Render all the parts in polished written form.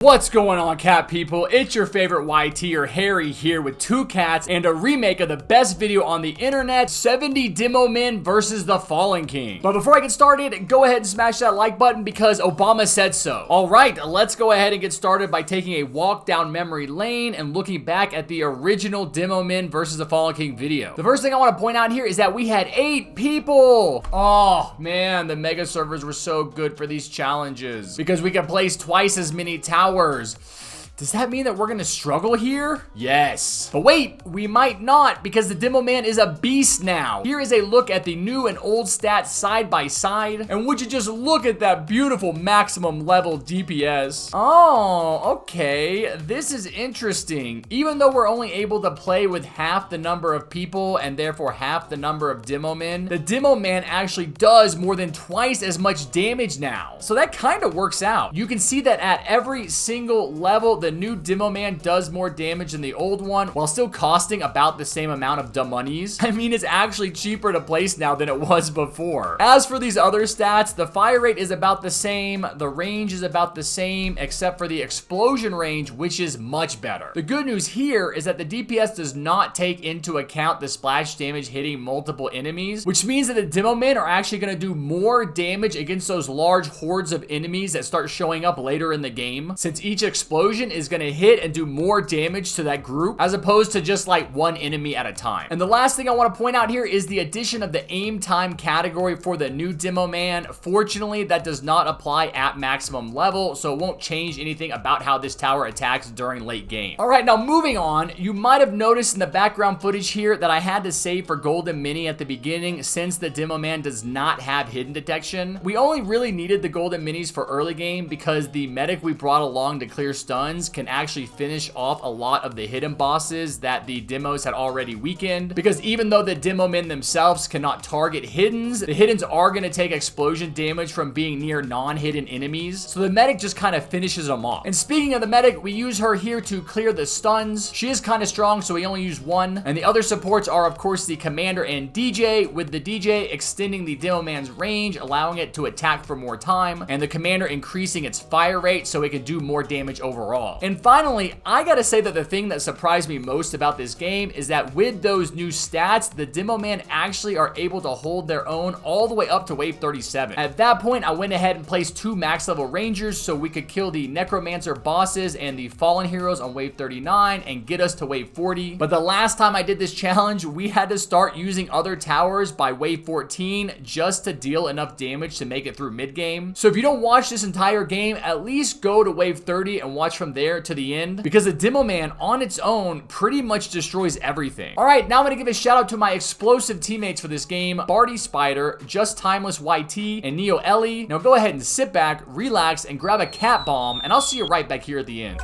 What's going on, cat people? It's your favorite YT or Harry here with two cats and a remake of the best video on the internet, 70 DEMOMEN versus the Fallen King. But before I get started, go ahead and smash that like button because Obama said so. Alright, let's go ahead and get started by taking a walk down memory lane and looking back at the original DEMOMEN versus the Fallen King video. The first thing I want to point out here is that we had 8 people. Oh man, the mega servers were so good for these challenges because we could place twice as many towers. Does that mean that we're gonna struggle here? Yes. But wait, we might not because the DEMOMEN is a beast now. Here is a look at the new and old stats side by side. And would you just look at that beautiful maximum level DPS? Oh, okay. This is interesting. Even though we're only able to play with half the number of people and therefore half the number of DEMOMEN, the DEMOMEN actually does more than twice as much damage now. So that kind of works out. You can see that at every single level, the new DEMOMEN does more damage than the old one while still costing about the same amount of monies. I mean, it's actually cheaper to place now than it was before. As for these other stats, the fire rate is about the same, the range is about the same, except for the explosion range, which is much better. The good news here is that the DPS does not take into account the splash damage hitting multiple enemies, which means that the DEMOMEN are actually going to do more damage against those large hordes of enemies that start showing up later in the game, since each explosion is going to hit and do more damage to that group as opposed to just like one enemy at a time. And the last thing I want to point out here is the addition of the aim time category for the new DEMOMEN. Fortunately, that does not apply at maximum level, so it won't change anything about how this tower attacks during late game. All right, now moving on, you might have noticed in the background footage here that I had to save for golden mini at the beginning since the DEMOMEN does not have hidden detection. We only really needed the golden minis for early game because the medic we brought along to clear stuns can actually finish off a lot of the hidden bosses that the demos had already weakened, because even though the DEMOMEN themselves cannot target hiddens, the hiddens are going to take explosion damage from being near non-hidden enemies, so the medic just kind of finishes them off. And speaking of the medic, we use her here to clear the stuns. She is kind of strong, so we only use one, and the other supports are of course the commander and DJ, with the DJ extending the DEMOMEN's range, allowing it to attack for more time, and the commander increasing its fire rate so it can do more damage overall. And finally, I gotta say that the thing that surprised me most about this game is that with those new stats, the DEMOMEN actually are able to hold their own all the way up to wave 37. At that point, I went ahead and placed 2 max level rangers so we could kill the necromancer bosses and the fallen heroes on wave 39 and get us to wave 40. But the last time I did this challenge, we had to start using other towers by wave 14 just to deal enough damage to make it through mid game. So if you don't watch this entire game, at least go to wave 30 and watch from there to the end, because the DEMOMEN on its own pretty much destroys everything. All right, now I'm gonna give a shout out to my explosive teammates for this game, Barty Spider, Just Timeless YT, and Neoelli. Now go ahead and sit back, relax, and grab a cat bomb, and I'll see you right back here at the end.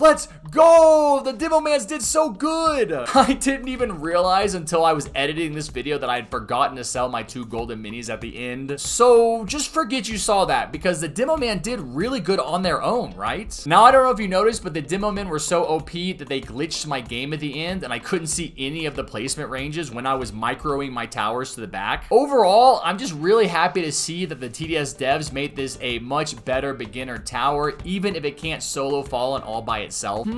Let's go! The DEMOMENs did so good! I didn't even realize until I was editing this video that I had forgotten to sell my 2 golden minis at the end. So just forget you saw that, because the DEMOMEN did really good on their own, right? Now, I don't know if you noticed, but the DEMOMEN were so OP that they glitched my game at the end, and I couldn't see any of the placement ranges when I was microing my towers to the back. Overall, I'm just really happy to see that the TDS devs made this a much better beginner tower, even if it can't solo fallen all by itself.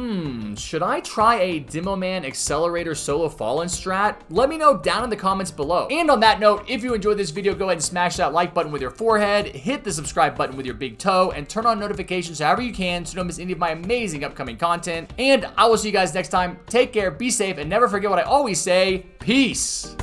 Should I try a DEMOMEN accelerator solo fallen strat? Let me know down in the comments below. And on that note, if you enjoyed this video, go ahead and smash that like button with your forehead, hit the subscribe button with your big toe, and turn on notifications however you can so you don't miss any of my amazing upcoming content. And I will see you guys next time. Take care, be safe, and never forget what I always say, peace.